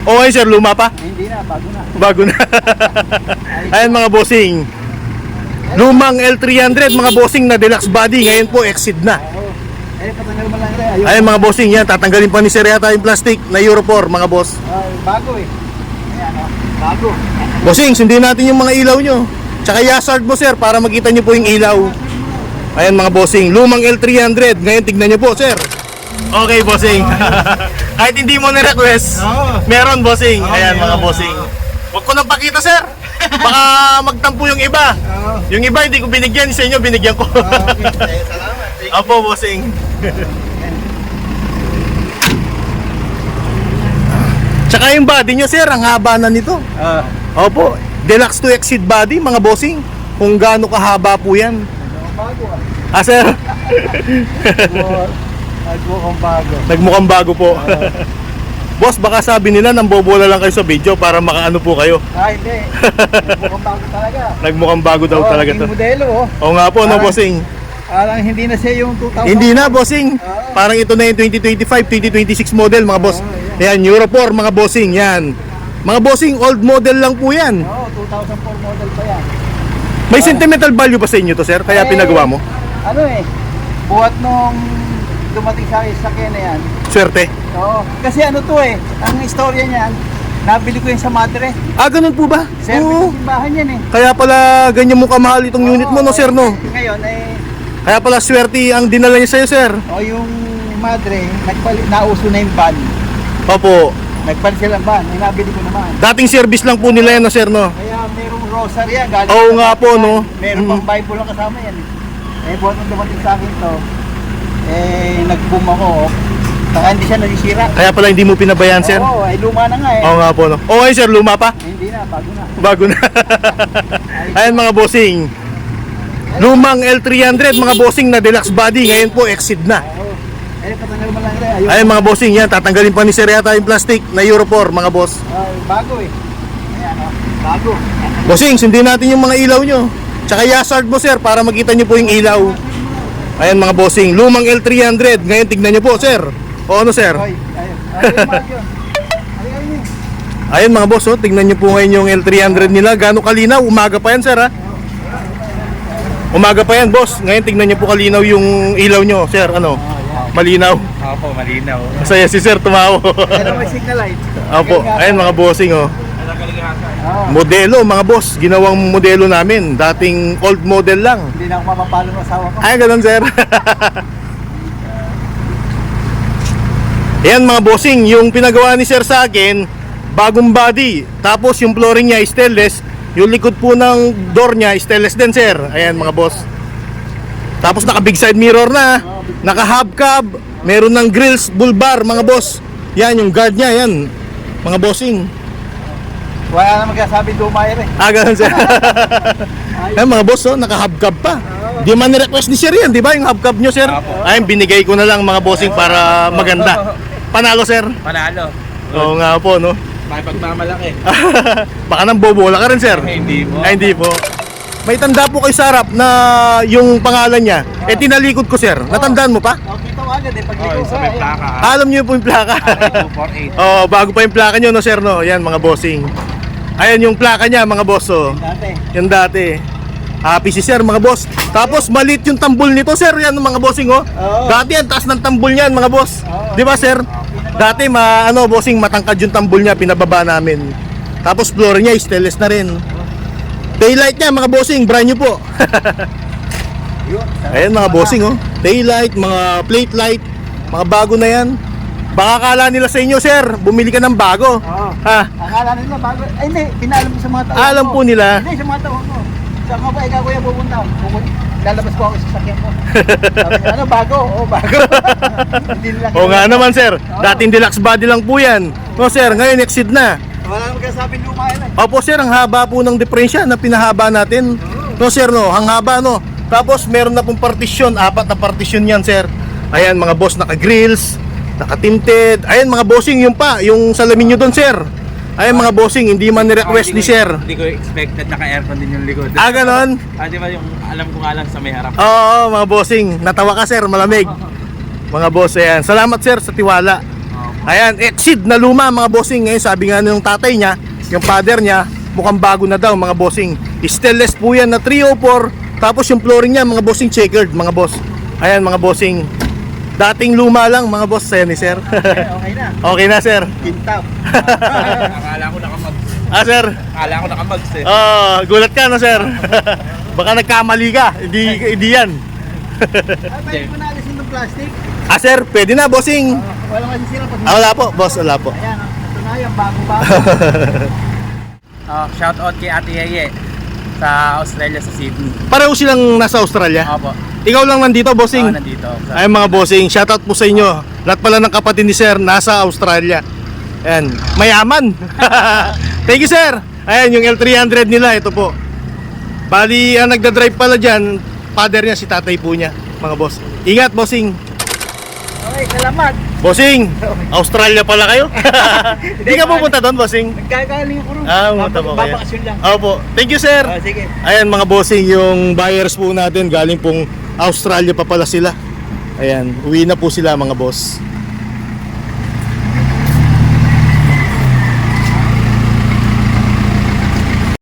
Okay sir, luma pa? Hindi na, bago na. Bago na. Ayan mga bossing. Lumang L300 mga bossing na deluxe body. Ngayon po exceed na. Oo. Patanggal mo lang rin. Ayan mga bossing yan. Tatanggalin pa ni sir yata yung plastic na Euro 4 mga boss. Bago eh. Ayan o, bago. Bossing, sundin natin yung mga ilaw nyo. Tsaka i-hazard mo sir para makita nyo po yung ilaw. Ayan mga bossing. Lumang L300. Ngayon tignan nyo po sir. Okay bossing. Kahit hindi mo na-request, meron bossing. Ayan mga bossing. Huwag ko nang pakita sir. Baka magtampo yung iba. Yung iba hindi ko binigyan, sa inyo binigyan ko. Okay, salamat. Apo bossing. Tsaka yung body nyo sir, ang haba na nito. Opo, deluxe to exceed body mga bossing. Kung gaano kahaba po yan. Bago Ah sir, Nagmukhang bago. nagmukhang bago po. Boss, baka sabi nila nambobola lang kayo sa video para makaano po kayo. Hindi. Nagmukhang bago talaga. Nagmukhang bago daw talaga to. Yung modelo oh. Oo nga po no bossing. Parang hindi na siya yung 2000. Hindi na bossing. Parang ito na yung 2025, 2026 model mga boss. Ayan, Euro 4 mga bossing yan. Mga bossing, old model lang po yan. Oo, 2004 model pa yan. May sentimental value ba sa inyo to sir? Kaya pinagawa mo? Ano eh, buhat nung dumating sa akin sa na yan. Swerte. Oo, kasi ano to eh, ang istorya niyan, nabili ko yung sa madre. Ah, ganun po ba? Service Oo. ng simbahan yan eh. Kaya pala ganyan mo kamahal itong unit mo no sir no? Ngayon eh, Kaya pala swerte ang dinala niya sa'yo sir. yung madre, nauso na yung van. Opo. Nagpalit sila ng van, nabili ko naman. Dating service lang po nila yan no sir no? Kaya merong rosary yan. galing Oo sa nga po, Vatican. no? Meron pang Bible lang kasama yan eh. Buhat nung dumating sa akin to, nag-boom ako. Saka hindi siya nasisira. Kaya pala hindi mo pinabayaan sir? Oo, ay luma na nga eh. Oo nga po no? Okay sir, luma pa? Hindi na, bago na. Bago na. Ayan mga bossing. Lumang L300 mga bossing na deluxe body. Ngayon po exceed na. Oo. Patanggal mo lang rin. Ayan mga bossing yan. Tatanggalin pa ni sir yata yung plastic na Euro 4 mga boss. Bago eh. Ayan o, bago. Bossing, sundin natin yung mga ilaw nyo. Tsaka i-hazard mo sir para makita nyo po yung ilaw. Ayan mga bossing. Lumang L300. Ngayon tignan nyo po sir. O ano sir? Hoy, ayun. Ayun, yun. Ayun. Ayan mga boss, oh, tignan nyo po ngayon yung L300 nila. Gano'ng kalinaw? Umaga pa yan sir ha? Umaga pa yan boss. Ngayon tignan nyo po kalinaw yung ilaw nyo sir. Ano? Malinaw. Opo, malinaw. Masaya si sir tumawa. Pero may signal light. Opo, ayan mga bossing oh. Modelo mga boss, ginawang modelo namin. Dating old model lang. Hindi na ako mapapalo ng asawa ko. Ay, ganun sir. Ayan mga bossing, yung pinagawa ni sir sa akin, bagong body. Tapos yung flooring niya stainless. Yung likod po ng door niya stainless din sir. Ayan mga boss. Tapos naka big side mirror na. Naka hubcap. Meron ng grills, bull bar mga boss. Yan yung guard niya, yan. Mga bossing. Wala na magsasabi lumayer eh. Ah, ganun sir. Ayan mga boss, oh, naka hubcap pa. Di man ni-request ni sir yan, di ba? Yung hubcap nyo sir. Ayun, binigay ko na lang mga bossing para maganda. Panalo sir. Panalo. Oo nga po, no? Makipagmamalaki. Baka nang bobola ka rin sir. Hindi po. Ay, hindi po. May tanda po kayo sa harap na yung pangalan niya. Eh, tinalikod ko sir. Natandaan mo pa? Kita mo agad eh. Pag Oh, sa may plaka. Alam niyo po yung plaka. 248. Oh, bago pa yung plaka niyo no sir no. Yan mga bossing. Ayan yung plaka niya mga boss oh. Dati. Yung dati. Happy si sir mga boss. Tapos maliit yung tambol nito sir. Yan mga bossing oh. Dati yan taas ng tambol niyan mga boss. Di ba sir? Dati bossing matangkad yung tambol niya, pinababa namin. Tapos floor niya stainless na rin. Taillight niya mga bossing, brand new po. Ayan mga bossing oh. Taillight, mga plate light, mga bago na yan. Baka akala nila sa inyo sir, bumili ka ng bago. Ha? Akala nila bago. Ay hindi, pinaalam ko sa mga tao. Alam po nila. Hindi, sa mga tao ko. Saan ka ba ikaw kuya pupunta? Lalabas ko ako sa sasakyan ko. Sabi niya, ano bago? Oo, bago. Hindi nila O nga naman sir, dating deluxe body lang po yan. No sir, ngayon exceed na. Wala nang magkasabi lumayan eh. Opo sir, ang haba po ng diferensya na pinahaba natin. No sir no, ang haba no. Tapos meron na pong partition, 4 na partition yan sir. Ayan mga boss, naka-grills, naka-tinted. Ayan mga bossing, yung salamin nyo doon sir. Ayan mga bossing, hindi man ni-request ni sir. Hindi ko expected naka-aircon din yung likod. Ah, ganon? Di ba yung alam ko nga lang sa may harap. Oo mga bossing, natawa ka sir, malamig. Mga boss, ayan. Salamat sir sa tiwala. Ayan, Exceed na luma mga bossing. Ngayon sabi nga nung tatay niya, yung father niya, mukhang bago na daw mga bossing. Stainless po yan na 304. Tapos yung flooring niya mga bossing checkered mga boss. Ayan mga bossing. Dating luma lang mga boss. Ayan ni sir. Okay na. Okay na sir. Tintap. Akala ko nakamags. Ah sir. Akala ko nakamags eh. Gulat ka na sir. Baka nagkamali ka. Hindi yan. Ay, pwede mo naalisin ng plastic. Ah sir, pwede na bossing. Wala kasi sila pag... Ah, wala po boss, wala po. Ayan, natunayan, bago-bago. Shout out kay Ate Yeye sa Australia, sa Sydney. Pareho silang nasa Australia. Opo. Ikaw lang nandito bossing. Ako nandito. Ay mga bossing, shoutout po sa inyo. Lahat pala ng kapatid ni sir nasa Australia. Ayan, mayaman. Thank you sir. Ayan yung L300 nila, ito po. Bali, ang nagdadrive pala dyan, father niya, si tatay po niya, mga boss. Ingat bossing. Okay, salamat. Bossing, Australia pala kayo? Hindi ka pupunta doon bossing? Nagkagaling ko rin. Pumunta po kayo. Babakasyon lang. Opo, thank you sir. Sige. Ayan mga bossing, yung buyers po natin galing pong Australia pa pala sila. Ayan, uwi na po sila mga boss.